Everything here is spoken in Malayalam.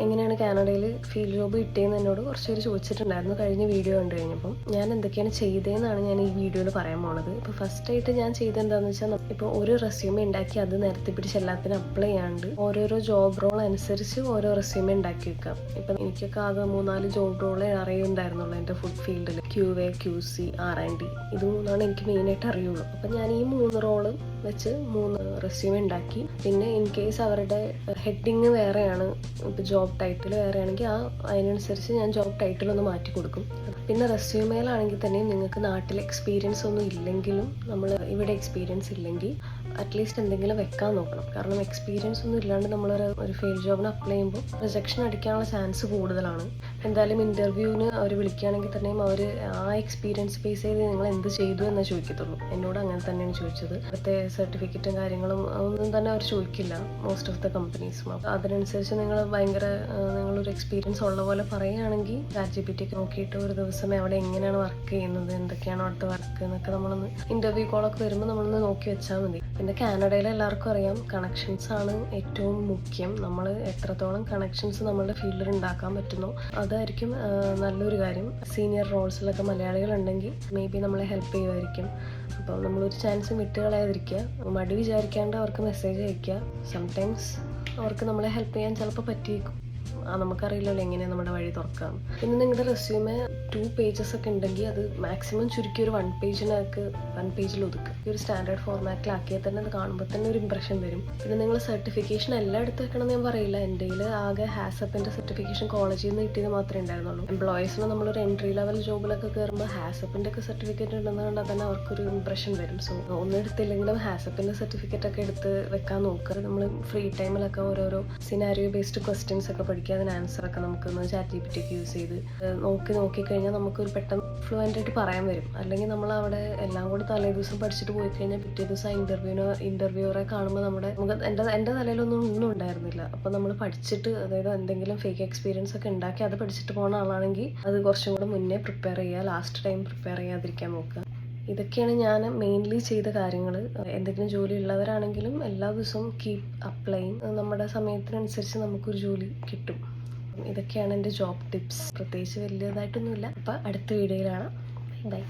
എങ്ങനെയാണ് കാനഡയിൽ ഫീൽഡ് ജോബ് കിട്ടിയെന്ന് എന്നോട് കുറച്ച് പേര് ചോദിച്ചിട്ടുണ്ടായിരുന്നു കഴിഞ്ഞ വീഡിയോ കണ്ടു കഴിഞ്ഞപ്പം. ഞാൻ എന്തൊക്കെയാണ് ചെയ്തതെന്നാണ് ഞാൻ ഈ വീഡിയോയിൽ പറയാൻ പോണത്. ഇപ്പോൾ ഫസ്റ്റായിട്ട് ഞാൻ ചെയ്തെന്താണെന്ന് വെച്ചാൽ, ഇപ്പോൾ ഒരു റെസ്യൂമെ ഉണ്ടാക്കി അത് നിരത്തി പിടിച്ച് എല്ലാത്തിനും അപ്ലൈ ചെയ്യാണ്ട് ഓരോരോ ജോബ് റോൾ അനുസരിച്ച് ഓരോ റെസ്യൂമെ ഉണ്ടാക്കി വെക്കാം. ഇപ്പം എനിക്കൊക്കെ ആകെ 3-4 ജോബ് റോളേ അറിയുണ്ടായിരുന്നുള്ളൂ എൻ്റെ ഫുഡ് ഫീൽഡിൽ. QA, QC, R&D, ഇത് മൂന്നാണ് എനിക്ക് മെയിനായിട്ട് അറിയുള്ളൂ. അപ്പം ഞാൻ ഈ 3 റോള് വെച്ച് 3 റെസ്യൂമെ ഉണ്ടാക്കി. പിന്നെ ഇൻ കേസ് അവരുടെ ഹെഡിങ് വേറെയാണ്, ഇപ്പോൾ ജോബ് ടൈറ്റിൽ വേറെയാണെങ്കിൽ അതിനനുസരിച്ച് ഞാൻ ജോബ് ടൈറ്റിൽ ഒന്ന് മാറ്റി കൊടുക്കും. പിന്നെ റെസ്യൂമേലാണെങ്കിൽ തന്നെയും നിങ്ങൾക്ക് നാട്ടിൽ എക്സ്പീരിയൻസ് ഒന്നും ഇല്ലെങ്കിലും, നമ്മൾ ഇവിടെ എക്സ്പീരിയൻസ് ഇല്ലെങ്കിൽ അറ്റ്ലീസ്റ്റ് എന്തെങ്കിലും വെക്കാൻ നോക്കണം. കാരണം എക്സ്പീരിയൻസ് ഒന്നും ഇല്ലാണ്ട് നമ്മളൊരു ഫീൽഡ് ജോബിന് അപ്ലൈ ചെയ്യുമ്പോൾ റിജക്ഷൻ അടിക്കാനുള്ള ചാൻസ് കൂടുതലാണ്. എന്തായാലും ഇൻ്റർവ്യൂവിന് അവർ വിളിക്കുകയാണെങ്കിൽ തന്നെയും അവർ ആ എക്സ്പീരിയൻസ് ബേസ് ചെയ്ത് നിങ്ങൾ എന്ത് ചെയ്തു എന്നേ ചോദിക്കത്തുള്ളൂ. എന്നോട് അങ്ങനെ തന്നെയാണ് ചോദിച്ചത്. അവിടുത്തെ സർട്ടിഫിക്കറ്റും കാര്യങ്ങളും ഒന്നും തന്നെ അവർ ചോദിക്കില്ല മോസ്റ്റ് ഓഫ് ദ കമ്പനീസും. അപ്പോൾ അതിനനുസരിച്ച് നിങ്ങൾ നിങ്ങളൊരു എക്സ്പീരിയൻസ് ഉള്ള പോലെ പറയുകയാണെങ്കിൽ ChatGPT ഒക്കെ നോക്കിയിട്ട് ഒരു ദിവസം അവിടെ എങ്ങനെയാണ് വർക്ക് ചെയ്യുന്നത്, എന്തൊക്കെയാണ് അവിടുത്തെ വർക്ക് എന്നൊക്കെ നമ്മളൊന്ന് ഇൻ്റർവ്യൂ കോളൊക്കെ വരുമ്പോൾ നമ്മളൊന്ന് നോക്കി വെച്ചാൽ മതി. പിന്നെ കാനഡയിൽ എല്ലാവർക്കും അറിയാം, കണക്ഷൻസ് ആണ് ഏറ്റവും മുഖ്യം. നമ്മൾ എത്രത്തോളം കണക്ഷൻസ് നമ്മളുടെ ഫീൽഡിൽ ഉണ്ടാക്കാൻ പറ്റുന്നോ അതായിരിക്കും നല്ലൊരു കാര്യം. സീനിയർ റോൾസിലൊക്കെ മലയാളികളുണ്ടെങ്കിൽ മേ ബി നമ്മളെ ഹെൽപ്പ് ചെയ്യുമായിരിക്കും. അപ്പോൾ നമ്മളൊരു ചാൻസും വിട്ടുകളയാതിരിക്കുക. മടി വിചാരിക്കാണ്ട് അവർക്ക് മെസ്സേജ് അയയ്ക്കുക. സംടൈംസ് അവർക്ക് നമ്മളെ ഹെൽപ്പ് ചെയ്യാൻ ചിലപ്പോൾ പറ്റിയേക്കും. നമുക്കറിയില്ലല്ലോ എങ്ങനെയാണ് നമ്മുടെ വഴി തുറക്കാം. പിന്നെ നിങ്ങളുടെ റെസ്യൂമെ 2 പേജസ് ഒക്കെ ഉണ്ടെങ്കിൽ അത് മാക്സിമം ചുരുക്കി ഒരു 1 പേജിൽ ഒതുക്കുക. ഒരു സ്റ്റാൻഡേർഡ് ഫോർമാറ്റിലാക്കിയാൽ തന്നെ അത് കാണുമ്പോൾ തന്നെ ഒരു ഇംപ്രഷൻ വരും. പിന്നെ നിങ്ങൾ സർട്ടിഫിക്കേഷൻ എല്ലാം എടുത്ത് വെക്കണമെന്ന് ഞാൻ പറയില്ല. എൻ്റെ ആകെ ഹാസപ്പിൻ്റെ സർട്ടിഫിക്കേഷൻ കോളേജിൽ നിന്ന് കിട്ടിയത് മാത്രമേ ഉണ്ടായിരുന്നുള്ളൂ. എംപ്ലോയീസിന് നമ്മളൊരു എൻട്രി ലെവൽ ജോബിലൊക്കെ കയറുമ്പോൾ ഹാസപ്പിൻ്റെ ഒക്കെ സർട്ടിഫിക്കറ്റ് ഉണ്ടെന്ന് കണ്ടാൽ തന്നെ അവർക്കൊരു ഇംപ്രഷൻ വരും. സോ ഒന്നും എടുത്തില്ലെങ്കിലും ഹാസപ്പിൻ്റെ സർട്ടിഫിക്കറ്റ് ഒക്കെ എടുത്ത് വെക്കാൻ നോക്കുക. നമ്മൾ ഫ്രീ ടൈമിലൊക്കെ ഓരോരോ സിനാരിയോ ബേസ്ഡ് ക്വസ്റ്റ്യൻസ് ഒക്കെ പഠിക്കുക. അതിന് ആൻസറൊക്കെ നമുക്കൊന്ന് ChatGPT ഒക്കെ യൂസ് ചെയ്ത് നോക്കിക്കഴിഞ്ഞാൽ നമുക്കൊരു പെട്ടെന്ന് ഫ്ലുവൻ്റ് ആയിട്ട് പറയാൻ വരും. അല്ലെങ്കിൽ നമ്മൾ അവിടെ എല്ലാം കൂടി തലേ ദിവസം പഠിച്ചിട്ട് പോയി കഴിഞ്ഞാൽ പിറ്റേ ദിവസം ഇൻ്റർവ്യൂവറെ കാണുമ്പോൾ നമുക്ക് എൻ്റെ തലയിലൊന്നും ഉണ്ടായിരുന്നില്ല. അപ്പോൾ നമ്മൾ പഠിച്ചിട്ട്, അതായത് എന്തെങ്കിലും ഫേക്ക് എക്സ്പീരിയൻസ് ഒക്കെ ഉണ്ടാക്കി അത് പഠിച്ചിട്ട് പോകുന്ന ആളാണെങ്കിൽ അത് കുറച്ചും കൂടെ മുന്നേ പ്രിപ്പയർ ചെയ്യുക, ലാസ്റ്റ് ടൈം പ്രിപ്പയർ ചെയ്യാതിരിക്കാൻ നോക്കുക. ഇതൊക്കെയാണ് ഞാൻ മെയിൻലി ചെയ്ത കാര്യങ്ങൾ. എന്തെങ്കിലും ജോലി ഉള്ളവരാണെങ്കിലും എല്ലാ ദിവസവും കീപ് അപ്ലൈയിങ്. നമ്മുടെ സമയത്തിനനുസരിച്ച് നമുക്കൊരു ജോലി കിട്ടും. ഇതൊക്കെയാണ് എൻ്റെ ജോബ് ടിപ്സ്. പ്രത്യേകിച്ച് വലിയതായിട്ടൊന്നുമില്ല. അപ്പോൾ അടുത്ത വീഡിയോയിൽ കാണാം. ബൈ.